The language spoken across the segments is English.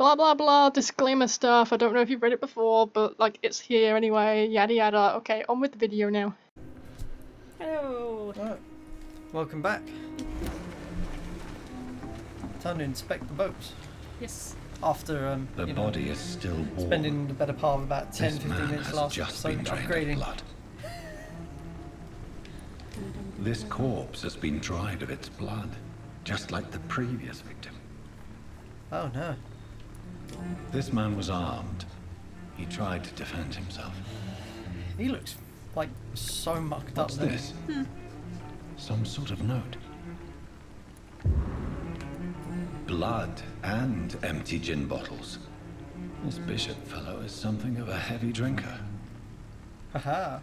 blah blah blah disclaimer stuff. I don't know if you've read it before, but like it's here anyway, yada yada. Okay, on with the video now. Hello. Right. Welcome back. Time to inspect the boats. Yes. After the body is still warm. Spending the better part of about 10-15 minutes has last just episode been drained upgrading. of blood. This corpse has been dried of its blood, just like the previous victim. Oh no. This man was armed. He tried to defend himself. He looks like so mucked up. What's this? Some sort of note. Blood and empty gin bottles. This bishop fellow is something of a heavy drinker. Haha.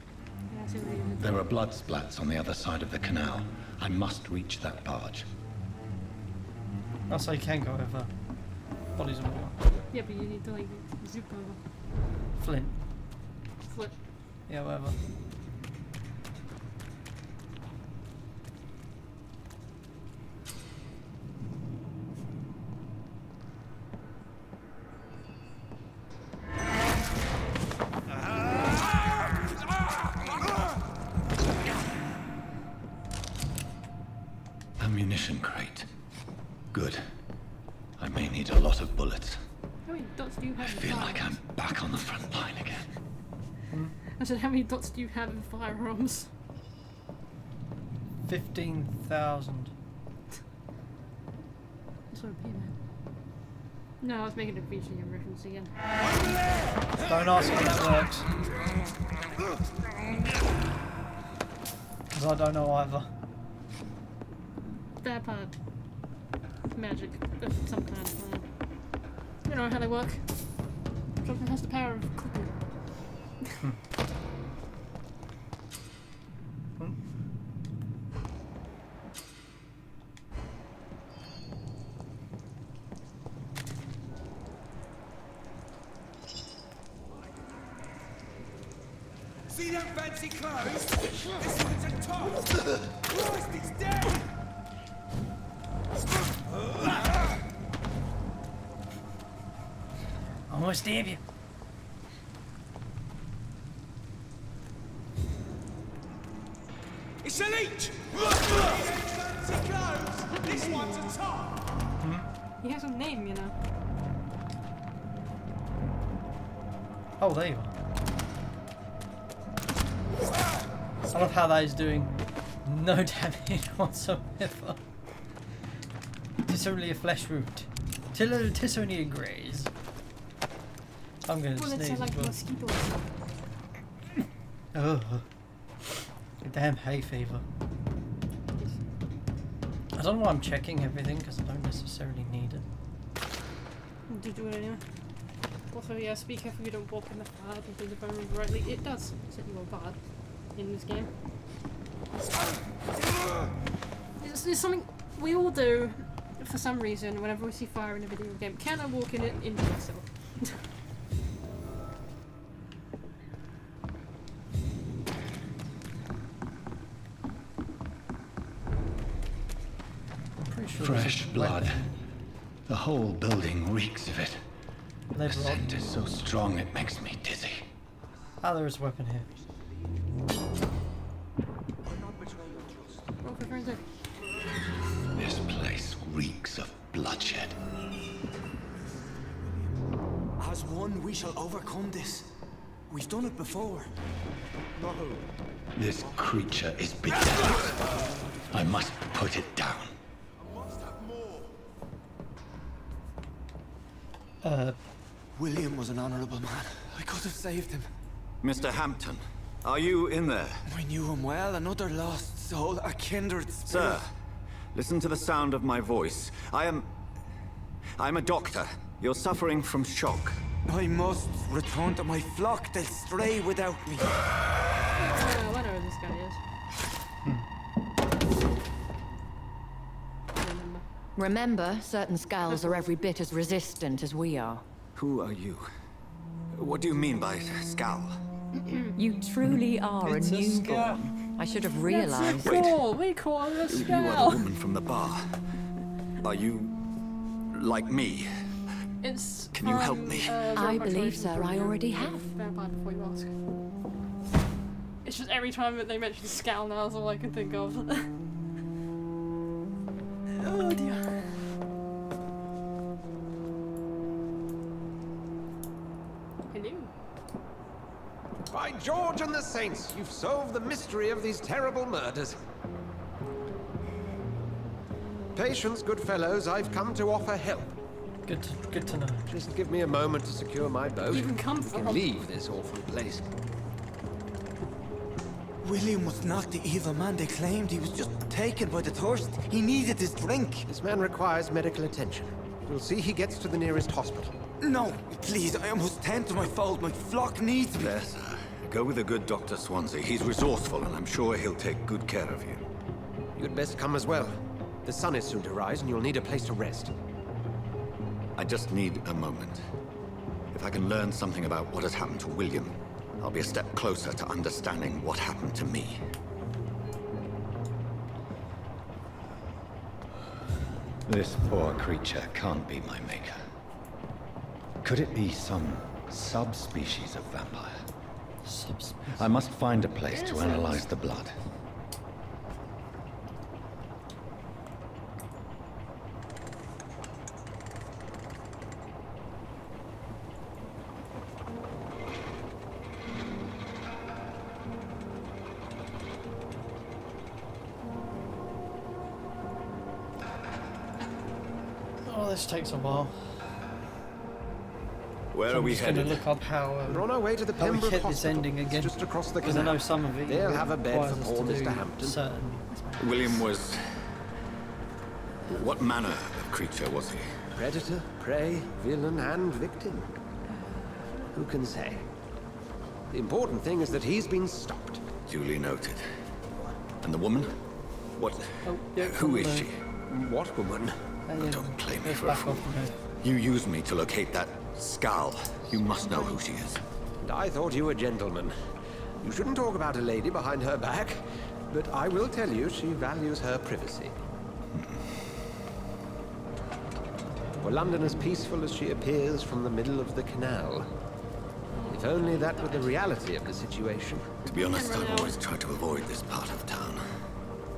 There are blood splats on the other side of the canal. I must reach that barge. Oh, so you can go over bodies of water. Yeah, but you need to like zip over. Flint. Flip. Yeah, whatever. Ammunition crate. Good. I may need a lot of bullets. How many dots do you have? I feel like I'm back on the front line again. I said, how many dots do you have in firearms? 15,000. That's what I man. No, I was making a feature reference again. Don't ask how that works. Because I don't know either. That part. Magic of some kind. You know how they work. Something has the power of cooking. See them fancy clothes? This one's a top! Christ, it's dead! I'm gonna stab you. It's a leech! Fancy clothes! This one's a top! He has a name, you know. Oh, there you are. I love how that is doing no damage whatsoever. It's only a flesh wound. Tis only a graze. I'm gonna sneeze as like well. mosquitoes. Ugh. Damn hay fever. I don't know why I'm checking everything because I don't necessarily need it. Do you do it anyway? Also, yeah, be careful you don't walk in the fire because if I remember rightly, it does set you on fire in this game. It's something we all do for some reason whenever we see fire in a video game. Can I walk in it into myself? Fresh blood. The whole building reeks of it. The scent is so strong it makes me dizzy. Ah, there is a weapon here. Roll for forensic. This place reeks of bloodshed. As one, we shall overcome this. We've done it before. No. This creature is bitter. I must put it down. I must have more. William was an honorable man. I could have saved him. Mr. Hampton, are you in there? I knew him well, another lost soul, a kindred spirit. Sir, listen to the sound of my voice. I'm a doctor. You're suffering from shock. I must return to my flock. They'll stray without me. I know who this guy is. Remember, certain skulls are every bit as resistant as we are. Who are you? What do you mean by skull? You truly are It's a a skull. newborn. I should have realized. We call it a You are the spell. woman from the bar. Are you like me? It's Can you help me? I believe, sir, I already have. Vampire before you ask. It's just every time that they mention Scowl now is all I can think of. Oh dear. Hello. By George and the Saints, you've solved the mystery of these terrible murders. Patience, good fellows, I've come to offer help. Good to know. Just give me a moment to secure my boat. You can come We from. can leave this awful place. William was not the evil man they claimed. He was just taken by the thirst. He needed his drink. This man requires medical attention. We'll see he gets to the nearest hospital. No, please, I must tend to my fold. My flock needs me. There, sir. Go with a good Dr. Swansea. He's resourceful, and I'm sure he'll take good care of you. You'd best come as well. The sun is soon to rise, and you'll need a place to rest. I just need a moment. If I can learn something about what has happened to William, I'll be a step closer to understanding what happened to me. This poor creature can't be my maker. Could it be some subspecies of vampire? I must find a place to analyze the blood. Oh, this takes a while. Where are I'm we just going to headed? look up how We're on our way to the how we Pembroke hit this Hospital. ending It's again. just across the Because I canal. know some of it. They'll have a bed requires for us poor to Mr. do Hampton. certain. William was... What manner of creature was he? Predator, prey, villain, and victim. Who can say? The important thing is that he's been stopped. Duly noted. And the woman? What... Oh, yeah, Who is she? What woman? Don't play me Let's for a back fool. off from here. You used me to locate that Scowl. You must know who she is. And I thought you a gentleman. You shouldn't talk about a lady behind her back, but I will tell you she values her privacy. Were London as peaceful as she appears from the middle of the canal? If only that were the reality of the situation. To be honest, I've always tried to avoid this part of town.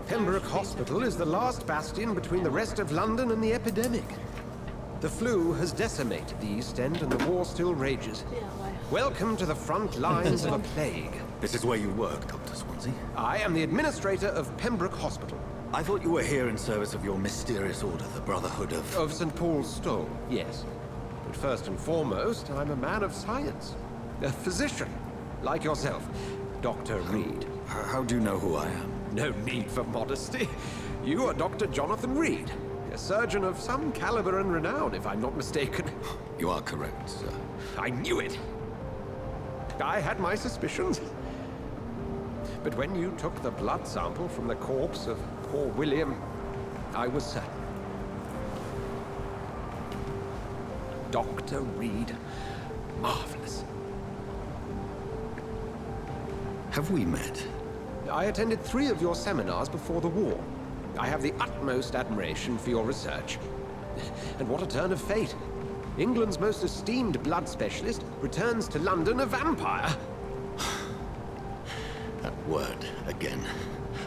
Pembroke Hospital is the last bastion between the rest of London and the epidemic. The flu has decimated the East End and the war still rages. Welcome to the front lines of a plague. This is where you work, Dr. Swansea. I am the administrator of Pembroke Hospital. I thought you were here in service of your mysterious order, the Brotherhood of... Of St. Paul's Stole, yes. But first and foremost, I'm a man of science. A physician, like yourself, Dr. Reed. How do you know who I am? No need for modesty. You are Dr. Jonathan Reed, a surgeon of some caliber and renown, if I'm not mistaken. You are correct, sir. I knew it! I had my suspicions. But when you took the blood sample from the corpse of poor William, I was certain. Dr. Reed. Marvelous. Have we met? I attended 3 of your seminars before the war. I have the utmost admiration for your research. And what a turn of fate. England's most esteemed blood specialist returns to London a vampire. That word, again.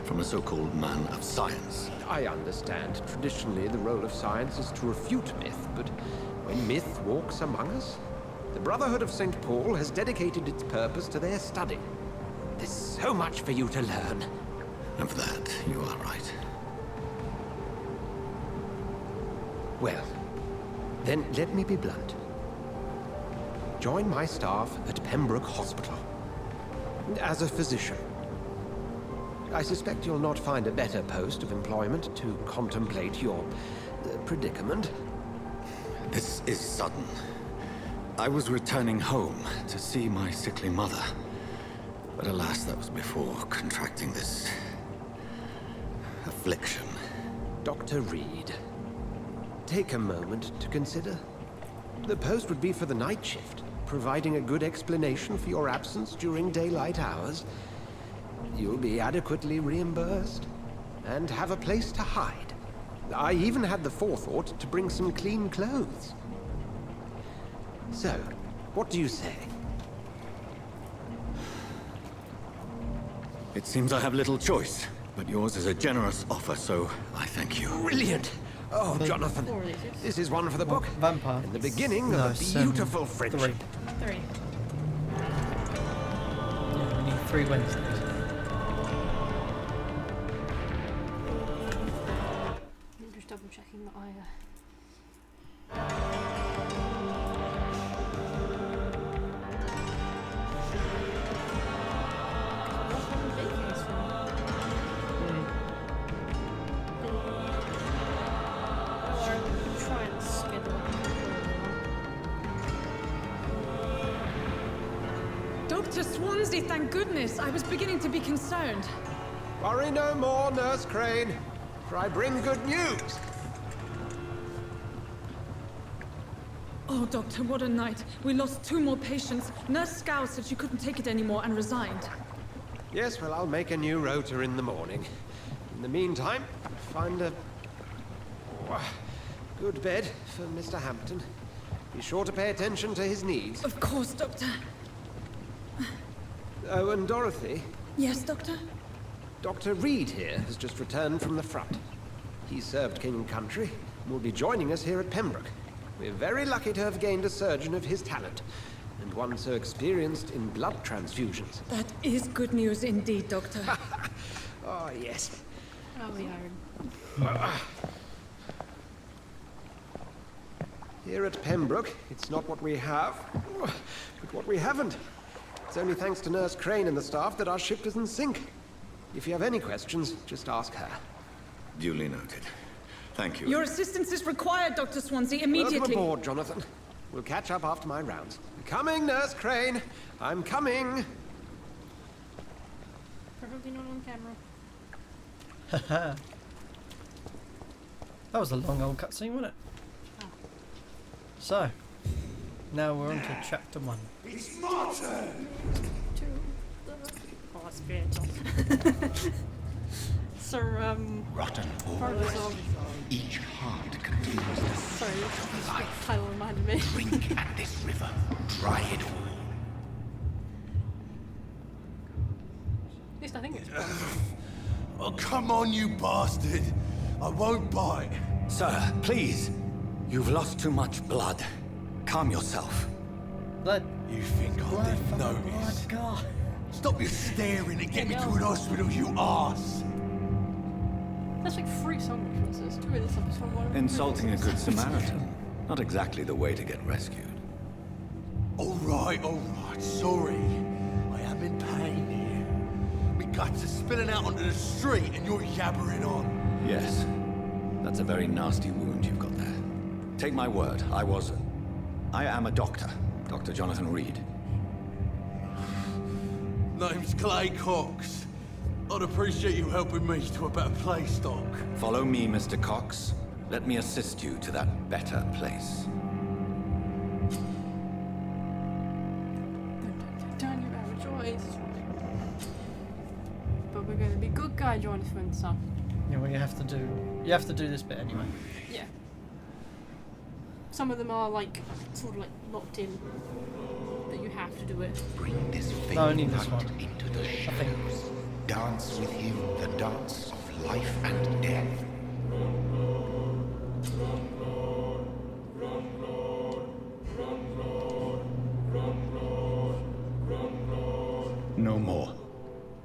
From a so-called man of science. I understand. Traditionally, the role of science is to refute myth, but when myth walks among us, the Brotherhood of St. Paul has dedicated its purpose to their study. There's so much for you to learn. And for that, you are right. Well, then let me be blunt. Join my staff at Pembroke Hospital. As a physician. I suspect you'll not find a better post of employment to contemplate your predicament. This is sudden. I was returning home to see my sickly mother. But alas, that was before contracting this... affliction. Dr. Reed, take a moment to consider. The post would be for the night shift, providing a good explanation for your absence during daylight hours. You'll be adequately reimbursed, and have a place to hide. I even had the forethought to bring some clean clothes. So, what do you say? It seems I have little choice, but yours is a generous offer, so I thank you. Brilliant! Oh, Jonathan, this is one for the book. Vampire. In the beginning No, of a it's, beautiful friendship. 3. 3. Yeah, we need 3 Wednesdays. I'm just double checking that I. Dr. Swansea, thank goodness. I was beginning to be concerned. Worry no more, Nurse Crane, for I bring good news. Oh, Doctor, what a night. We lost 2 more patients. Nurse Scow said she couldn't take it anymore and resigned. Yes, well, I'll make a new rota in the morning. In the meantime, find a good bed for Mr. Hampton. Be sure to pay attention to his needs. Of course, Doctor. Oh, and Dorothy, Yes, Doctor? Dr. Reed here has just returned from the front. He served King and Country and will be joining us here at Pembroke. We're very lucky to have gained a surgeon of his talent, and one so experienced in blood transfusions. That is good news indeed, Doctor. Oh, yes. Oh, the iron. Here at Pembroke, it's not what we have, but what we haven't. It's only thanks to Nurse Crane and the staff that our ship doesn't sink. If you have any questions, just ask her. Duly noted. Thank you. Your assistance is required, Dr. Swansea, immediately. Welcome aboard, Jonathan. We'll catch up after my rounds. I'm coming, Nurse Crane. I'm coming. Preferably not on camera. That was a long old cutscene, wasn't it? Oh. So, now we're on to chapter 1. It's my turn! Oh, that's spiritual. So, Rotten part of the song. Each heart contains the Sorry, the title reminded me. drink at this river. Dry it all. At least I think it's Oh, come on, you bastard! I won't bite. Sir, please. You've lost too much blood. Calm yourself. Blood. You think I didn't notice? God. Stop your staring and get me to an hospital, you arse! That's like 3 song references. 2 of this episode, 1 of them. Insulting a good Samaritan. Not exactly the way to get rescued. All right, sorry. I am in pain here. Me guts are spilling out onto the street and you're yabbering on. Yes. That's a very nasty wound you've got there. Take my word, I am a doctor. Dr. Jonathan Reed. Name's Clay Cox. I'd appreciate you helping me to a better place, Doc. Follow me, Mr. Cox. Let me assist you to that better place. Done, you have a choice. But we're gonna be good guy, Jonathan, so. Yeah, well, you have to do this bit anyway. Yeah. Some of them are like sort of like locked in that you have to do it. Bring this fading only this light one. into the think. shadows. Dance with him the dance of life and death. No more.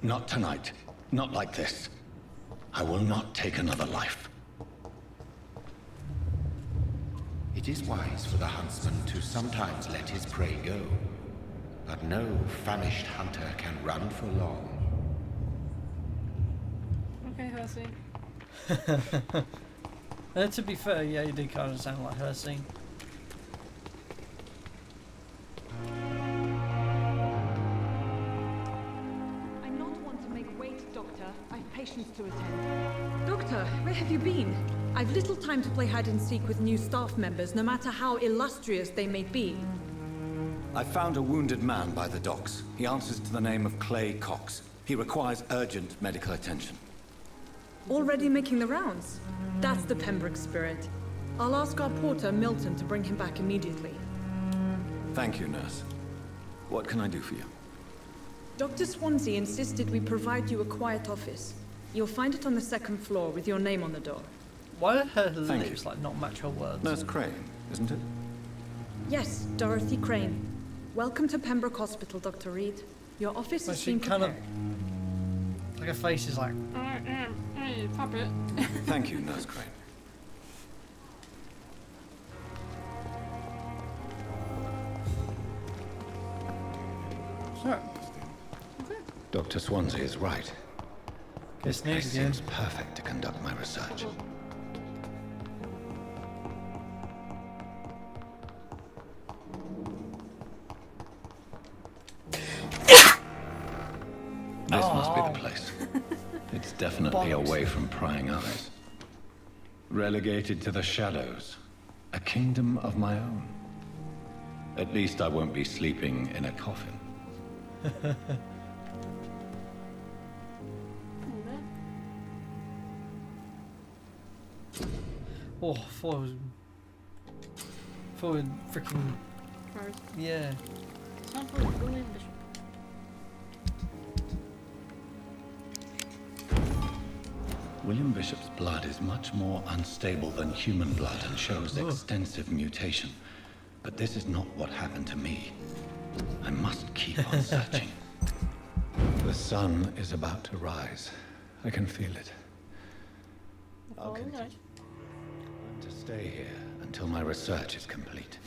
Not tonight. Not like this. I will not take another life. It is wise for the huntsman to sometimes let his prey go. But no famished hunter can run for long. Okay, Hersey. To be fair, yeah, you do kind of sound like her scene. I'm not one to make wait, Doctor. I've patients to attend. Doctor, where have you been? I've little time to play hide and seek with new staff members, no matter how illustrious they may be. I found a wounded man by the docks. He answers to the name of Clay Cox. He requires urgent medical attention. Already making the rounds? That's the Pembroke spirit. I'll ask our porter, Milton, to bring him back immediately. Thank you, nurse. What can I do for you? Dr. Swansea insisted we provide you a quiet office. You'll find it on the second floor with your name on the door. Why are her Thank lips you. like not match her words? Nurse Crane, isn't it? Yes, Dorothy Crane. Welcome to Pembroke Hospital, Dr. Reed. Your office Well, has she been kind of prepared. like her face is like. Hey, puppet. Thank you, Nurse Crane. Sorry. Dr. Swansea is right. Guess This news place again. seems perfect to conduct my research. This must be the place. It's definitely Bollocks. away from prying eyes. Relegated to the shadows. A kingdom of my own. At least I won't be sleeping in a coffin. Oh, thought it was freaking yeah. Time for William Bishop. William Bishop's blood is much more unstable than human blood and shows extensive mutation. But this is not what happened to me. I must keep on searching. The sun is about to rise. I can feel it. I'll continue. I'm to stay here until my research is complete.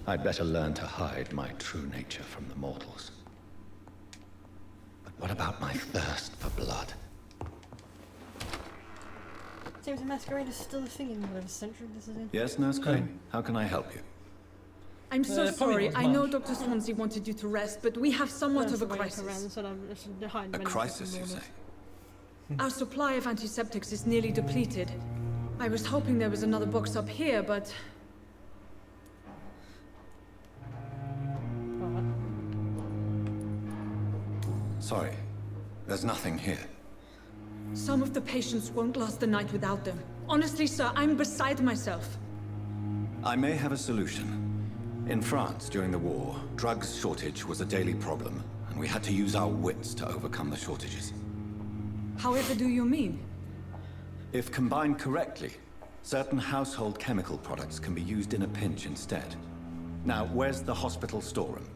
I'd better learn to hide my true nature from the mortals. But what about my thirst for blood? Seems the masquerade is still a thing in whatever century this is in. Yes, Nurse Crane? How can I help you? I'm so probably sorry. not I know much. Dr. Swansea wanted you to rest, but we have somewhat That's of a the way it's crisis. around, so I'm just hiding A beneath crisis, the you say? Our supply of antiseptics is nearly depleted. I was hoping there was another box up here, but Sorry. There's nothing here. some of the patients won't last the night without them. Honestly, sir, I'm beside myself. I may have a solution. In France, during the war, drugs shortage was a daily problem, and we had to use our wits to overcome the shortages. However do you mean? If combined correctly, certain household chemical products can be used in a pinch instead. Now, where's the hospital storeroom?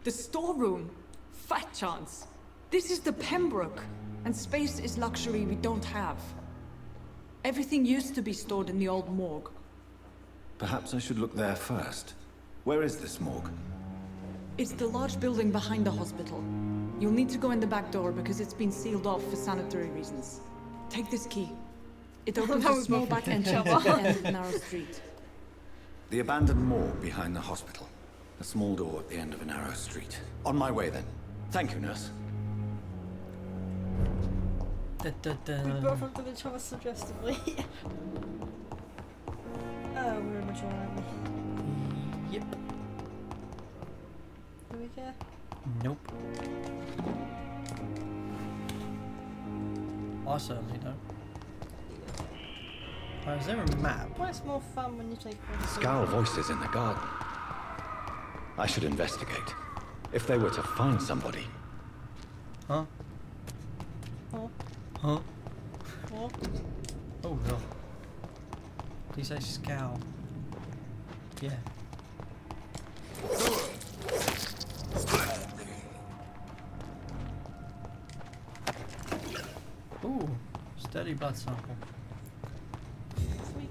The storeroom? Fat chance. This is the Pembroke, and space is luxury we don't have. Everything used to be stored in the old morgue. Perhaps I should look there first. Where is this morgue? It's the large building behind the hospital. You'll need to go in the back door because it's been sealed off for sanitary reasons. Take this key. It opens That a was small my back entrance at the end of the narrow street. The abandoned morgue behind the hospital. A small door at the end of a narrow street. On my way then. Thank you, nurse. Da, da, da. We both looked at each other suggestively. Oh, we're immature, aren't we? Yep. Do we care? Nope. I certainly don't. Oh, is there a map? Well, it's more fun when you take one. Scowl voices in the garden. I should investigate. If they were to find somebody. Huh? Oh, Huh? oh. Oh no. Did you say scowl? Yeah. Ooh, steady blood sample. Sweet.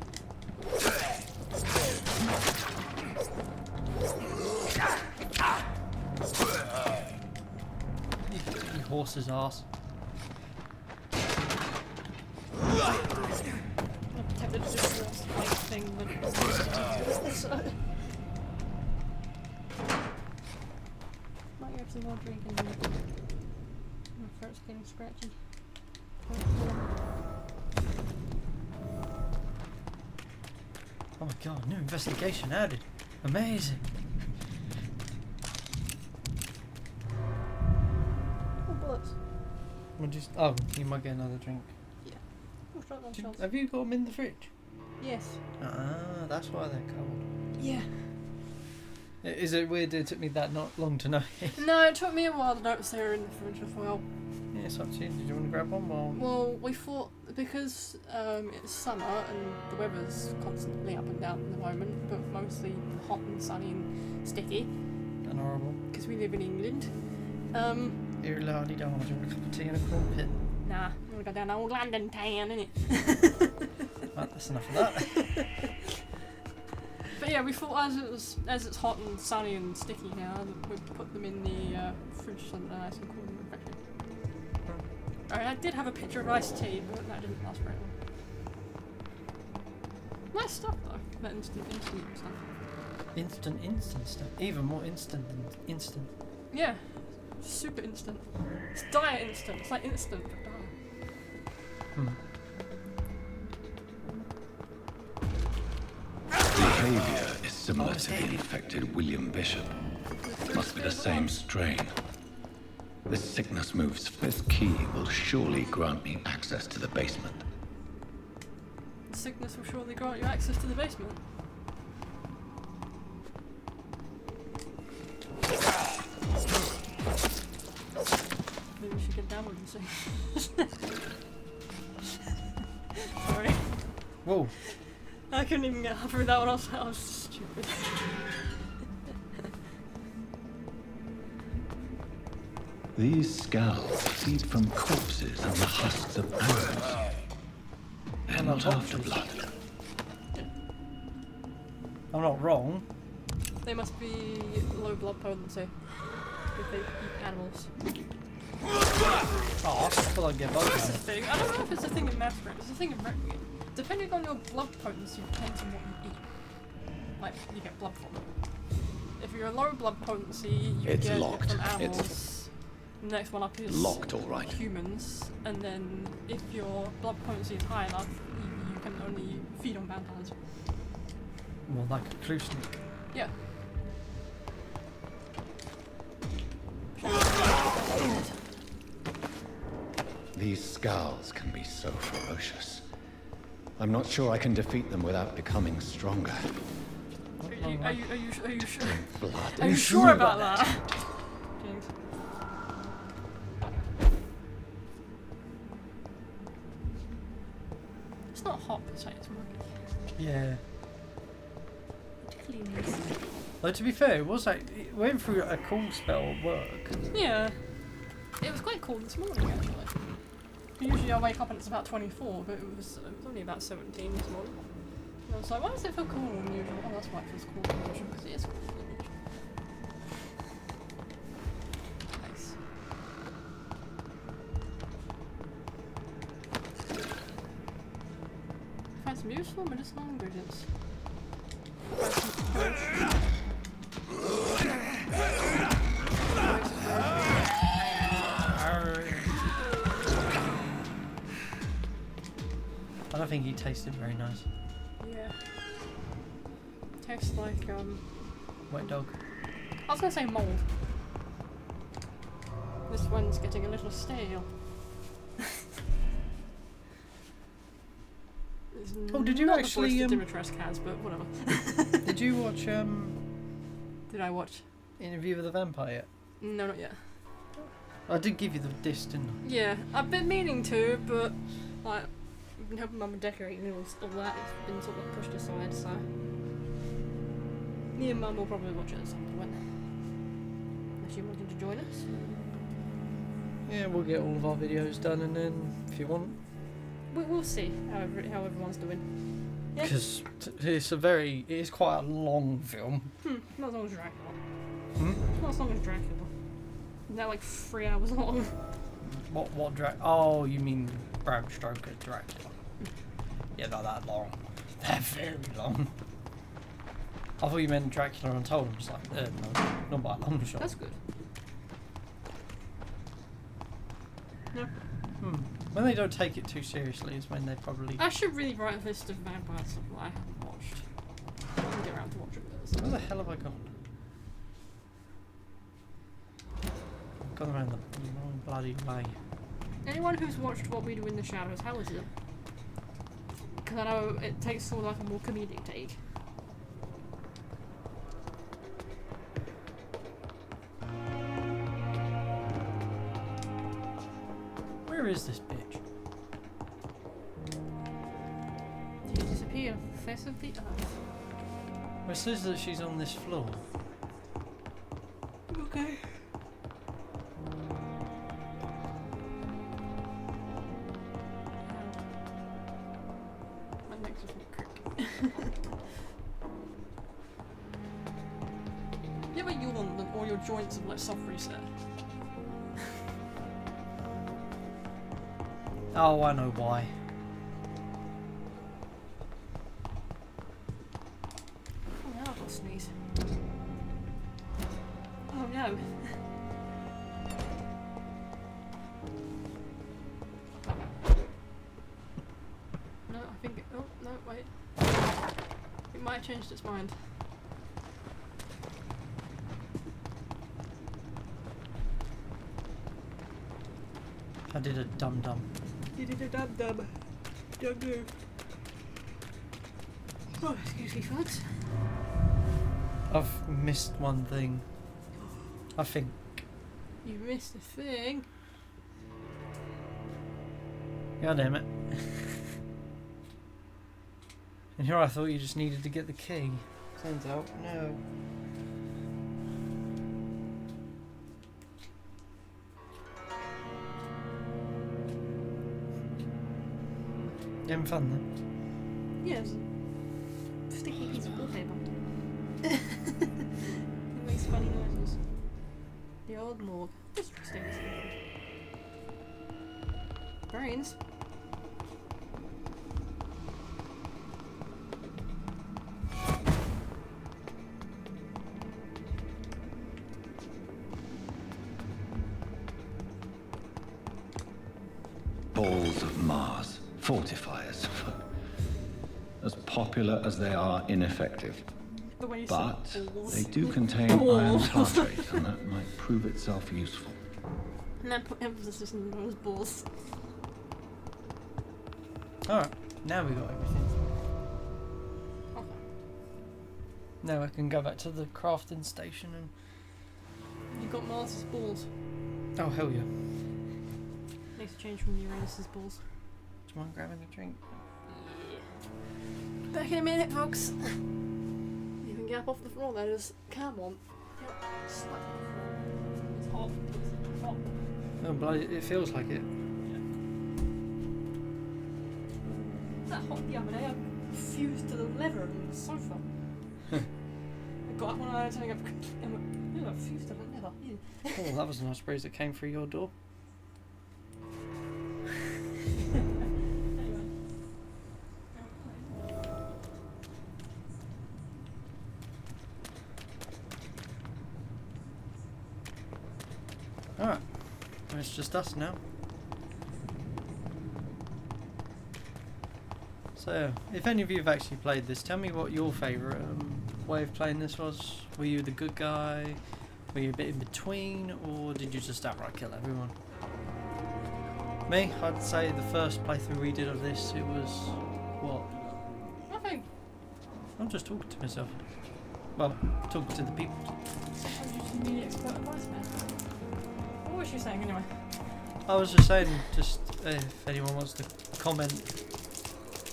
You horse's ass. I'm tempted to just do a spike thing, but it's might grab some more drink and my throat's getting scratchy. Oh my god, new investigation added. Amazing. Oh, bullets. We'll just. Oh, you might get another drink. Oh, shotgun shells. Have you got them in the fridge? Yes. Ah, that's why they're cold. Yeah. Is it weird it took me that not long to notice? No, it took me a while to notice they were in the fridge as well. Yeah, it's up to you. Did you want to grab one? Well, we thought because it's summer and the weather's constantly up and down at the moment, but mostly hot and sunny and sticky. And horrible. Because we live in England. Here, lardy darling, do you want a cup of tea and a crumpet? Nah, I'm gonna go down old London town, innit? Right, that's enough of that. But yeah, we thought as it's hot and sunny and sticky now, that we'd put them in the fridge so that they're nice and cool and refreshing. Alright, I did have a pitcher of iced tea, but that didn't last very long. Nice stuff though, that instant stuff. Instant stuff. Even more instant than instant. Yeah, super instant. It's diet instant, it's like instant but diet. Behavior is similar to the infected William Bishop. Must be the same strain. This sickness move's fifth key will surely grant me access to the basement. The sickness will surely grant you access to the basement. Maybe we should get down with the sickness. Sorry. Whoa. I couldn't even get through that one, I was stupid. These scowls feed from corpses and the husks of animals. They're not after blood. I'm not wrong. They must be low blood potency if they eat animals. Oh, I feel like I get That's the bugs. thing. I don't know if it's a thing in math, it's a thing in Requiem. Depending on your blood potency depends on what you eat. Like, you get blood from it. If you're a low blood potency, you It's get locked. it from animals. It's The next one up is locked, all right. humans, and then if your blood potency is high enough, you can only feed on vampires. Well, like a clue sneak. Yeah. These scowls can be so ferocious. I'm not sure I can defeat them without becoming stronger. Are you sure? Blood. Are you sure about that? James. It's not hot per se, it's muggy. Yeah. Cleanness. Though to be fair, it was like it went through a cool spell at work. Yeah. It was quite cool this morning actually. Usually I wake up and it's about 24, but it was only about 17 this morning. And I was like, why does it feel cooler than usual? Oh, that's why it feels cooler than usual, because it is cooler than usual. Nice. Find some useful medicinal ingredients. Find some I don't think he tasted very nice. yeah. Tastes like, Wet dog. I was gonna say mold. This one's getting a little stale. Oh, did you not actually, the voice that Dimitrescu has, but whatever. Did you watch Did I watch? Interview with the Vampire yet? No, not yet. I did give you the disc, didn't I? Yeah, I've been meaning to, but like, I've been helping Mum with decorating and all that. It's been sort of pushed aside, so me and Mum will probably watch it at some point. Unless you wanted to join us. Yeah, we'll get all of our videos done, and then if you want, We'll see how everyone's doing. Yeah. because it is quite a long film. Not as long as Dracula. Hmm? Not as long as Dracula. They're like 3 hours long. What Oh, you mean Bram Stoker Dracula? Yeah, not that long. They're very long. I thought you meant Dracula Untold. I'm just like, no, not by a long shot. That's good. No. When they don't take it too seriously is when they probably... I should really write a list of vampire stuff that I haven't watched. I'll get around to watching those. Where the hell have I gone? I've gone around the wrong bloody way. Anyone who's watched What We Do in the Shadows, how is it? Because I know it takes sort of like a more comedic take. Where is this bitch? Did you disappear off the face of the earth? Well, it says that she's on this floor. Okay. My neck's just a crick. You ever yawn and all your joints have like soft reset? Oh, I know why. Oh no, I've got to sneeze. Oh no. No, I think it, oh no, wait. It might have changed its mind. I did a dum-dum. You did a dub-dub. Dub-dub. Oh, excuse me, folks. I've missed one thing. I think. You missed a thing. God damn it. And here I thought you just needed to get the key. Turns out, no. You having fun then? Yeah, it's a sticky piece of wallpaper. It makes funny noises. The old morgue. Interesting. Brains. Balls of Mars. Fortifiers. As popular as they are ineffective. But when you But say balls. they do contain iron tartrate, and that might prove itself useful. And then put emphasis on those balls. Alright, now we got everything. Okay. Now I can go back to the crafting station and... You got Mars's balls. Oh, hell yeah. Makes a change from Uranus's balls. Do you mind grabbing a drink? Yeah. Back in a minute, folks. You can get up off the floor, that is. Come on. Yep. Slap on the floor. It's hot. It's hot. Oh, bloody, it feels like it. It's that hot the other day. I fused to the leather on the sofa. I got up one night and I fused to the leather. Ew. Oh, that was a nice breeze that came through your door. Alright, it's just us now. So, if any of you have actually played this, tell me what your favourite way of playing this was. Were you the good guy? Were you a bit in between? Or did you just outright kill everyone? Me, I'd say the first playthrough we did of this, it was... what? Nothing. I'm just talking to myself. Well, talking to the people. I'm just immediate expert advice, man. What was she saying anyway? I was just saying, just if anyone wants to comment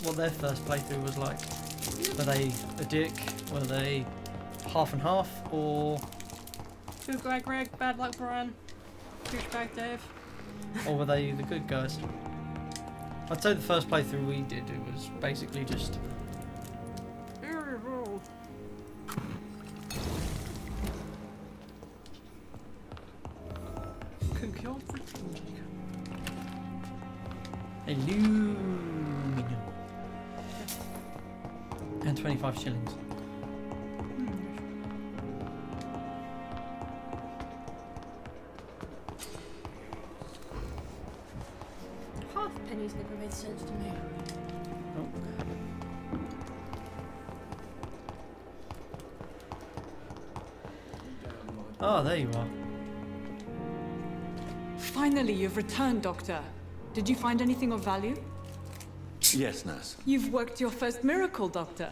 what their first playthrough was like. Were they a dick? Were they half and half? Or Good guy Greg, bad luck Brian, douchebag Dave. or were they the good guys? I'd say the first playthrough we did, it was basically just... Hello. And 25 shillings. Half pennies never made sense to me. Oh, there you are. Finally, you've returned, Doctor. Did you find anything of value? Yes, nurse. You've worked your first miracle, Doctor.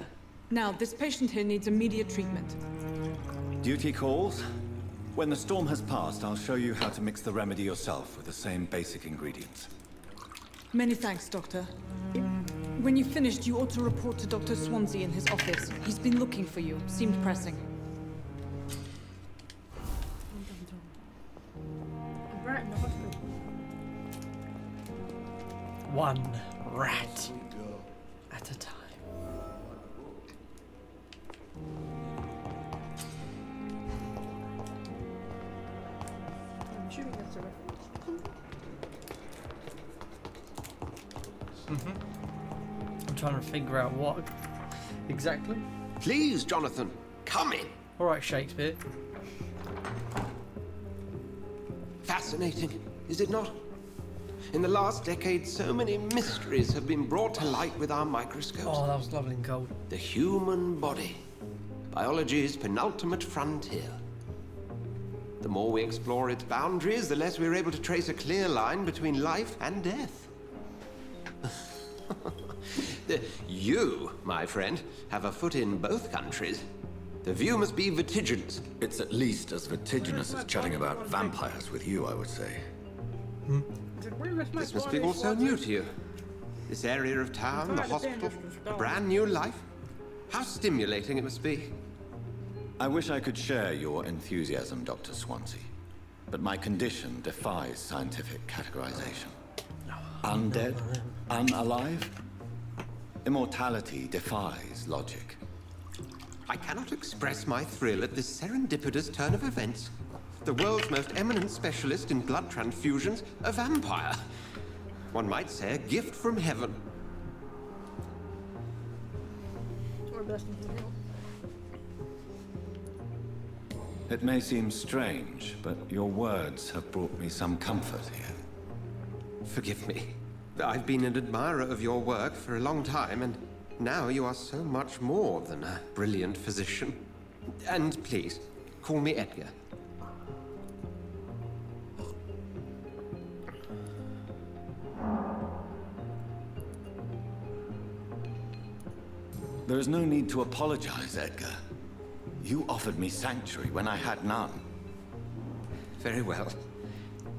Now, this patient here needs immediate treatment. Duty calls. When the storm has passed, I'll show you how to mix the remedy yourself with the same basic ingredients. Many thanks, Doctor. When you finished, you ought to report to Dr. Swansea in his office. He's been looking for you. Seemed pressing. Right in the hospital. One rat at a time. I'm assuming that's a reference. I'm trying to figure out what exactly. Please, Jonathan, come in. All right, Shakespeare. Fascinating, is it not? In the last decade, so many mysteries have been brought to light with our microscopes. Oh, that was lovely and cold. The human body, biology's penultimate frontier. The more we explore its boundaries, the less we're able to trace a clear line between life and death. You, my friend, have a foot in both countries. The view must be vertiginous. It's at least as vertiginous as chatting about vampires with you, I would say. This must be all so new to you. This area of town, the hospital, a brand new life. How stimulating it must be. I wish I could share your enthusiasm, Dr. Swansea, but my condition defies scientific categorization. Undead? Unalive? Immortality defies logic. I cannot express my thrill at this serendipitous turn of events. The world's most eminent specialist in blood transfusions, a vampire. One might say a gift from heaven. Or blessing from hell. It may seem strange, but your words have brought me some comfort here. Forgive me. I've been an admirer of your work for a long time, and now you are so much more than a brilliant physician. And please, call me Edgar. There is no need to apologize, Edgar. You offered me sanctuary when I had none. Very well.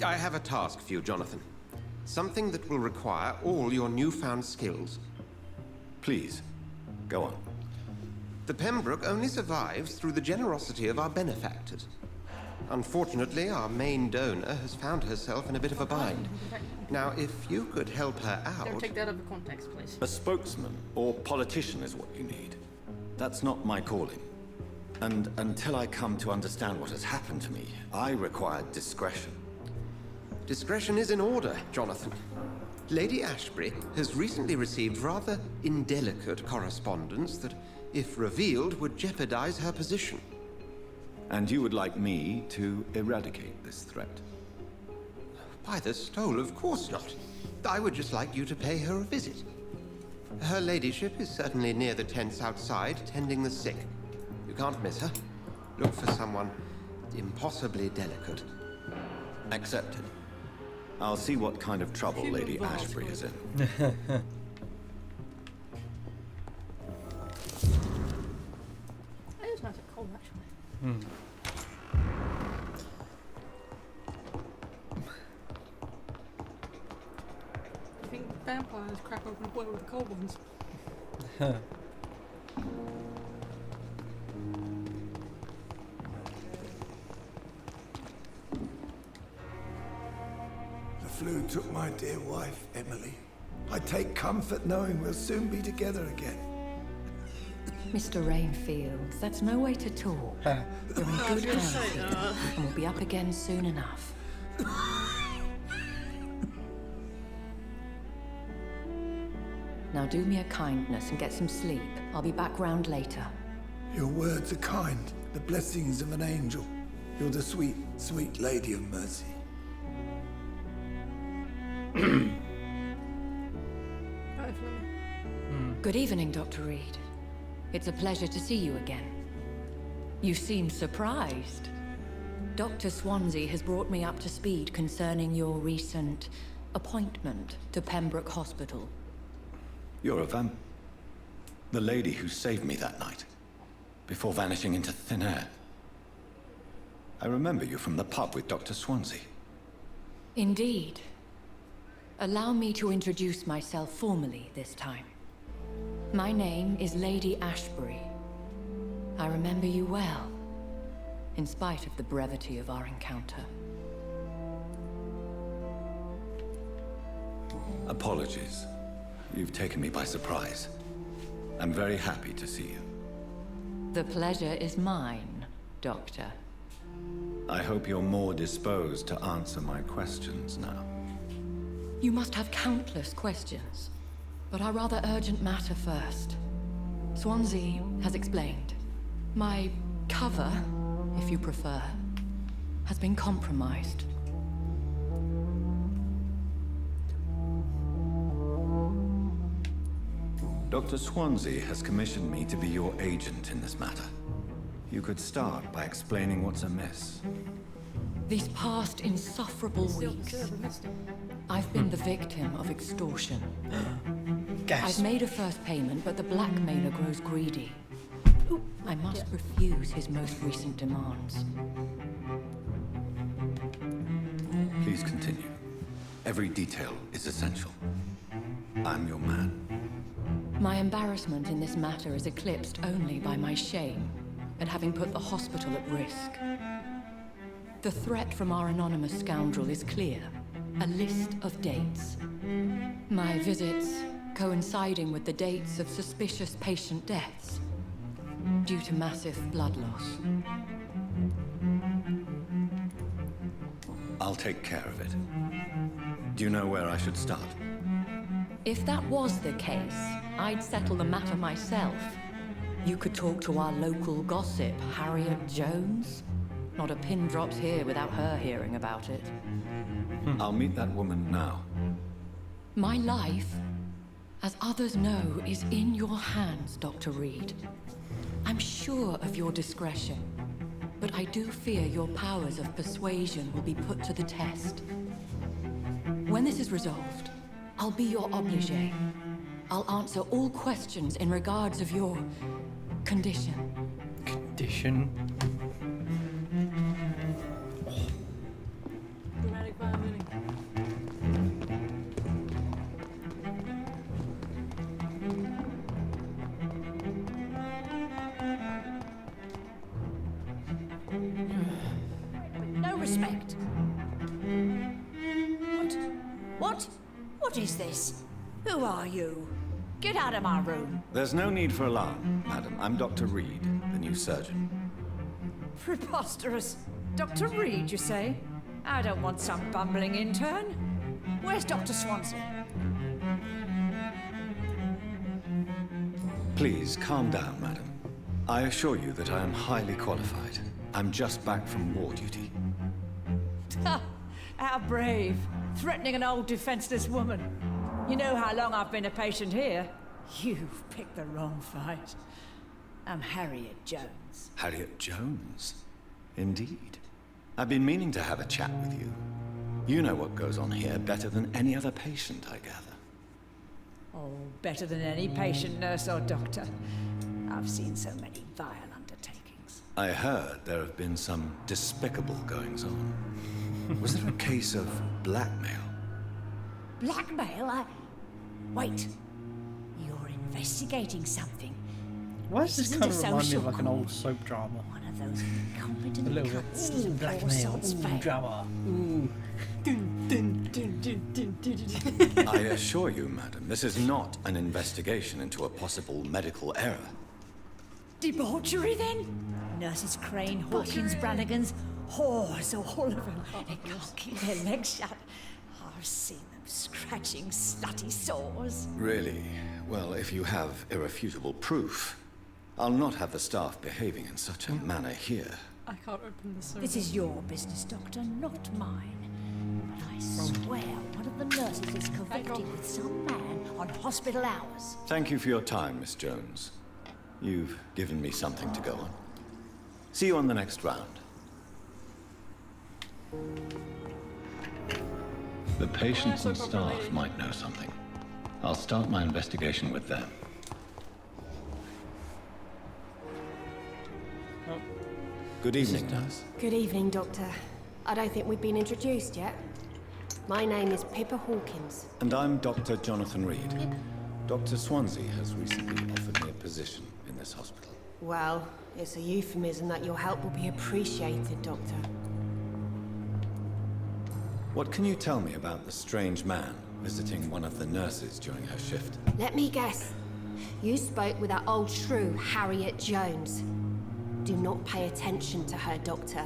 I have a task for you, Jonathan. Something that will require all your newfound skills. Please, go on. The Pembroke only survives through the generosity of our benefactors. Unfortunately, our main donor has found herself in a bit of a bind. Now, if you could help her out... Don't take that out of context, please. A spokesman or politician is what you need. That's not my calling. And until I come to understand what has happened to me, I require discretion. Discretion is in order, Jonathan. Lady Ashbury has recently received rather indelicate correspondence that, if revealed, would jeopardize her position. And you would like me to eradicate this threat? By the stole, of course not. I would just like you to pay her a visit. Her ladyship is certainly near the tents outside, tending the sick. You can't miss her. Look for someone impossibly delicate. Accepted. I'll see what kind of trouble Lady Ashbury is in. It is nice and cold, actually. I think vampires crack open a boil with the cold ones. The flu took my dear wife, Emily. I take comfort knowing we'll soon be together again. Mr. Rainfield, that's no way to talk. You're in good hands here, and we'll be up again soon enough. Now do me a kindness and get some sleep. I'll be back round later. Your words are kind, the blessings of an angel. You're the sweet, sweet Lady of Mercy. Good evening, Dr. Reed. It's a pleasure to see you again. You seem surprised. Dr. Swansea has brought me up to speed concerning your recent appointment to Pembroke Hospital. You're a the lady who saved me that night, before vanishing into thin air. I remember you from the pub with Dr. Swansea. Indeed. Allow me to introduce myself formally this time. My name is Lady Ashbury. I remember you well, in spite of the brevity of our encounter. Apologies. You've taken me by surprise. I'm very happy to see you. The pleasure is mine, Doctor. I hope you're more disposed to answer my questions now. You must have countless questions, but our rather urgent matter first. Swansea has explained. My cover, if you prefer, has been compromised. Dr. Swansea has commissioned me to be your agent in this matter. You could start by explaining what's amiss. These past insufferable weeks, I've been the victim of extortion. I've made a first payment, but the blackmailer grows greedy. I must refuse his most recent demands. Please continue. Every detail is essential. I'm your man. My embarrassment in this matter is eclipsed only by my shame at having put the hospital at risk. The threat from our anonymous scoundrel is clear. A list of dates. My visits coinciding with the dates of suspicious patient deaths due to massive blood loss. I'll take care of it. Do you know where I should start? If that was the case, I'd settle the matter myself. You could talk to our local gossip, Harriet Jones. Not a pin drops here without her hearing about it. I'll meet that woman now. My life, as others know, is in your hands, Dr. Reed. I'm sure of your discretion, but I do fear your powers of persuasion will be put to the test. When this is resolved, I'll be your obligé. I'll answer all questions in regards of your condition. Condition? Dramatic violin. No respect. What is this? Who are you? Get out of my room. There's no need for alarm, madam. I'm Dr. Reed, the new surgeon. Preposterous. Dr. Reed, you say? I don't want some bumbling intern. Where's Dr. Swansea? Please, calm down, madam. I assure you that I am highly qualified. I'm just back from war duty. Ha! How brave. Threatening an old defenseless woman. You know how long I've been a patient here? You've picked the wrong fight. I'm Harriet Jones. Harriet Jones? Indeed. I've been meaning to have a chat with you. You know what goes on here better than any other patient, I gather. Oh, better than any patient, nurse or doctor. I've seen so many vile undertakings. I heard there have been some despicable goings-on. Was there a case of blackmail? Blackmail? Wait. You're investigating something. Why does this Isn't kind a of remind me of social like an old call. soap drama? One of those incompetent A little bit. cunts Ooh, to the poor blackmail. sod's Ooh, fate. drama. Ooh. I assure you, madam, this is not an investigation into a possible medical error. Debauchery, then? Nurses Crane, Hawkins, Brannigans, whores, all of them. They can't keep their legs shut. I've seen them scratching slutty sores. Really? Well, if you have irrefutable proof, I'll not have the staff behaving in such a manner here. I can't open this. This is your business, Doctor, not mine. But I swear one of the nurses is connected with some man on hospital hours. Thank you for your time, Miss Jones. You've given me something to go on. See you on the next round. The patients and staff might know something. I'll start my investigation with them. Good evening, nurse. Good evening, Doctor. I don't think we've been introduced yet. My name is Pippa Hawkins. And I'm Dr. Jonathan Reed. Dr. Swansea has recently offered me a position in this hospital. Well, it's a euphemism that your help will be appreciated, Doctor. What can you tell me about the strange man visiting one of the nurses during her shift? Let me guess. You spoke with that old shrew, Harriet Jones. Do not pay attention to her, Doctor.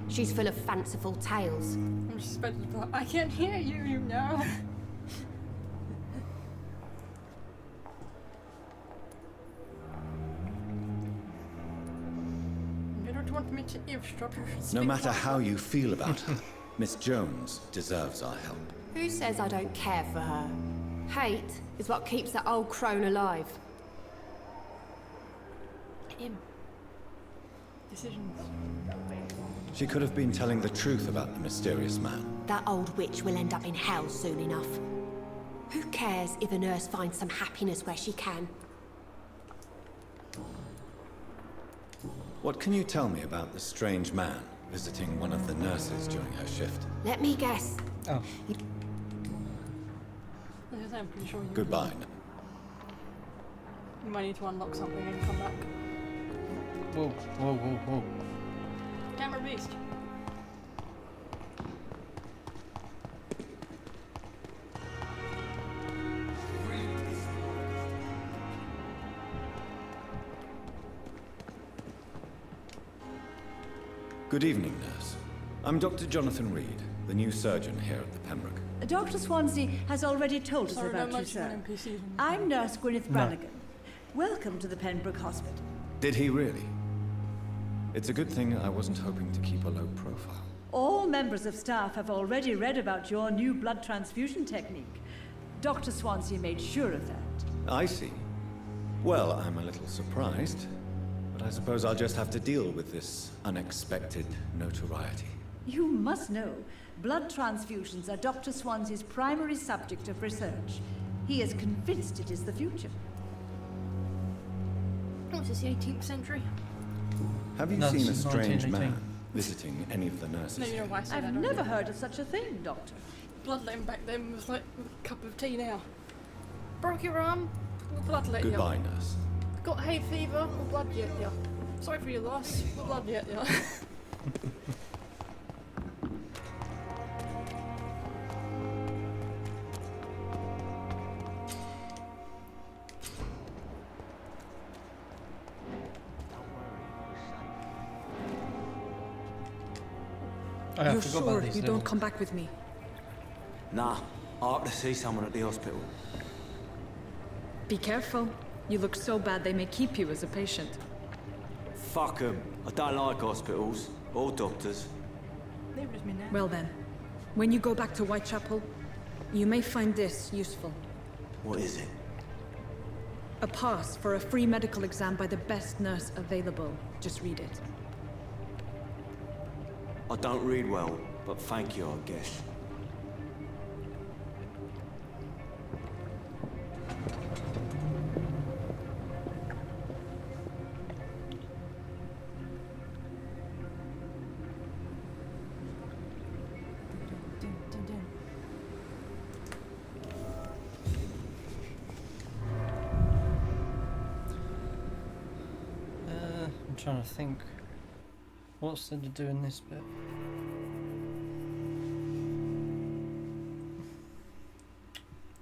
She's full of fanciful tales. I'm suspected of I can't hear you, you know. You don't want me to eavesdrop. You should No speak matter louder. how you feel about her, Miss Jones deserves our help. Who says I don't care for her? Hate is what keeps that old crone alive. Him. Decisions. She could have been telling the truth about the mysterious man. That old witch will end up in hell soon enough. Who cares if a nurse finds some happiness where she can? What can you tell me about the strange man visiting one of the nurses during her shift? Let me guess. Oh. I'm pretty sure you Goodbye. You might need to unlock something and come back. Whoa, whoa, whoa, whoa. Camera beast. Good evening, nurse. I'm Dr. Jonathan Reed, the new surgeon here at the Pembroke. Dr. Swansea has already told us Sorry, about no you, sir. NPCs. I'm Nurse Gwyneth Brannigan. Welcome to the Pembroke Hospital. Did he really? It's a good thing I wasn't hoping to keep a low profile. All members of staff have already read about your new blood transfusion technique. Dr. Swansea made sure of that. I see. Well, I'm a little surprised, but I suppose I'll just have to deal with this unexpected notoriety. You must know, blood transfusions are Dr. Swansea's primary subject of research. He is convinced it is the future. What's this, the 18th century? Have you No, seen a this is strange 1918. man visiting any of the nurses? No, you know here? why I say that, I've don't never you? heard of such a thing, Doctor. Bloodletting back then was like a cup of tea now. Broke your arm, we'll bloodlet Goodbye, you. nurse. Got hay fever, we'll bloodlet you. Sorry for your loss, we'll bloodlet you. Oh, yeah, I You're forgot sure about these you little- don't come back with me? Nah, I have to see someone at the hospital. Be careful. You look so bad they may keep you as a patient. Fuck 'em. I don't like hospitals or doctors. Leave it with me now. Well then, when you go back to Whitechapel, you may find this useful. What is it? A pass for a free medical exam by the best nurse available. Just read it. I don't read well, but thank you, I guess. I'm trying to think. What's there to do in this bit?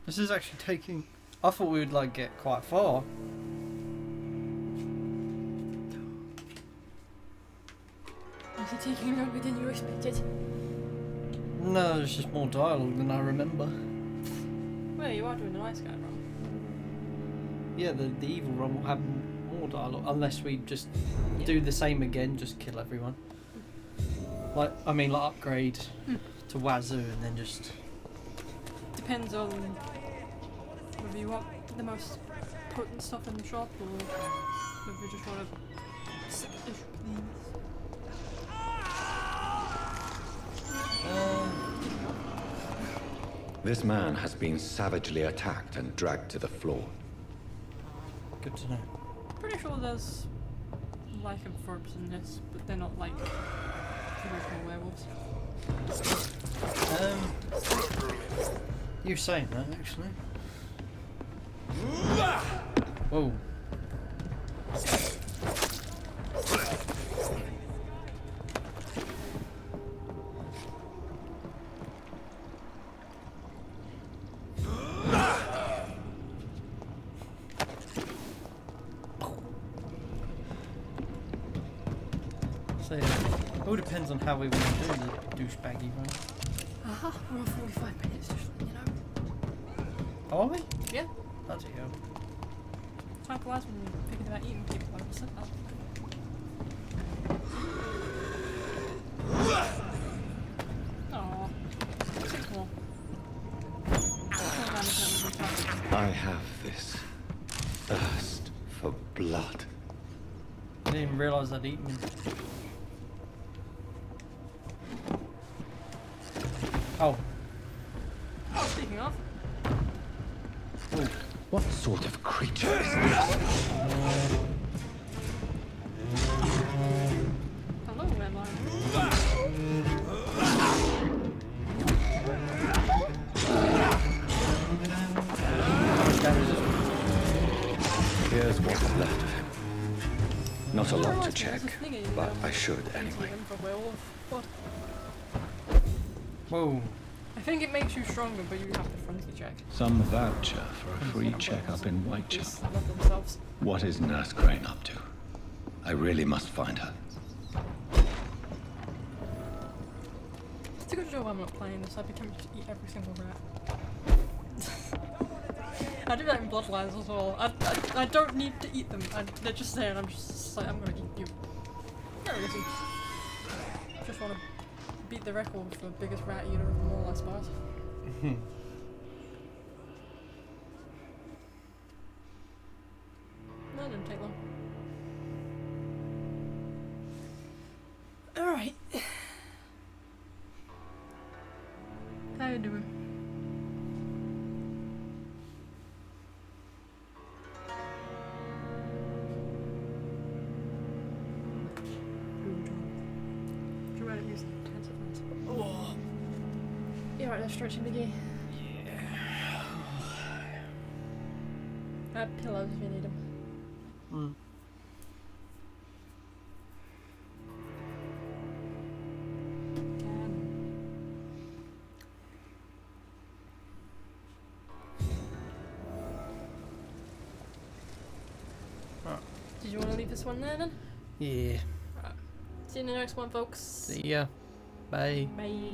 This is actually taking... I thought we would like get quite far. Is it taking longer than you expected? No, it's just more dialogue than I remember. Well, you are doing the nice guy wrong. Yeah, the evil one will have more dialogue, unless we just do the same again, just kill everyone. Like, I mean, like upgrade to Wazoo and then just... Depends on whether you want the most potent stuff in the shop or whether you just want to sick-ish things. This man has been savagely attacked and dragged to the floor. Good to know. Pretty sure there's lycanthropes in this, but they're not like traditional werewolves. You saying that actually? Whoa. So yeah, it all depends on how we want to do the douchebaggy run. We're on 45 minutes, just you know. Oh, are we? Yeah. Bloody hell. Time flies when you're thinking about eating people, like I said that. Aww. Simple. I have this thirst for blood. I didn't even realise I'd eaten him. Oh. Speaking of. Ooh. What sort of creature is this? Hello, Emma. Here's what's left of him. Not a lot to check, but I should anyway. Whoa. I think it makes you stronger, but you have to fronty check. Some voucher for a free checkup in Whitechapel. Love themselves. What is Nurse Crane up to? I really must find her. It's a good job I'm not playing this. I'd be tempted to eat every single rat. I do that in Bloodlines as well. I don't need to eat them. They're just there and I'm just like, I'm gonna eat you. Very easy. Just wanna beat the record for biggest rat eater of them all, I suppose. That didn't take long. Alright. How you doing? Oh. You're right there stretching, Biggie. Yeah. I have pillows if you need them. Did you want to leave this one there then? Yeah. Right. See you in the next one, folks. See ya. Bye. Bye.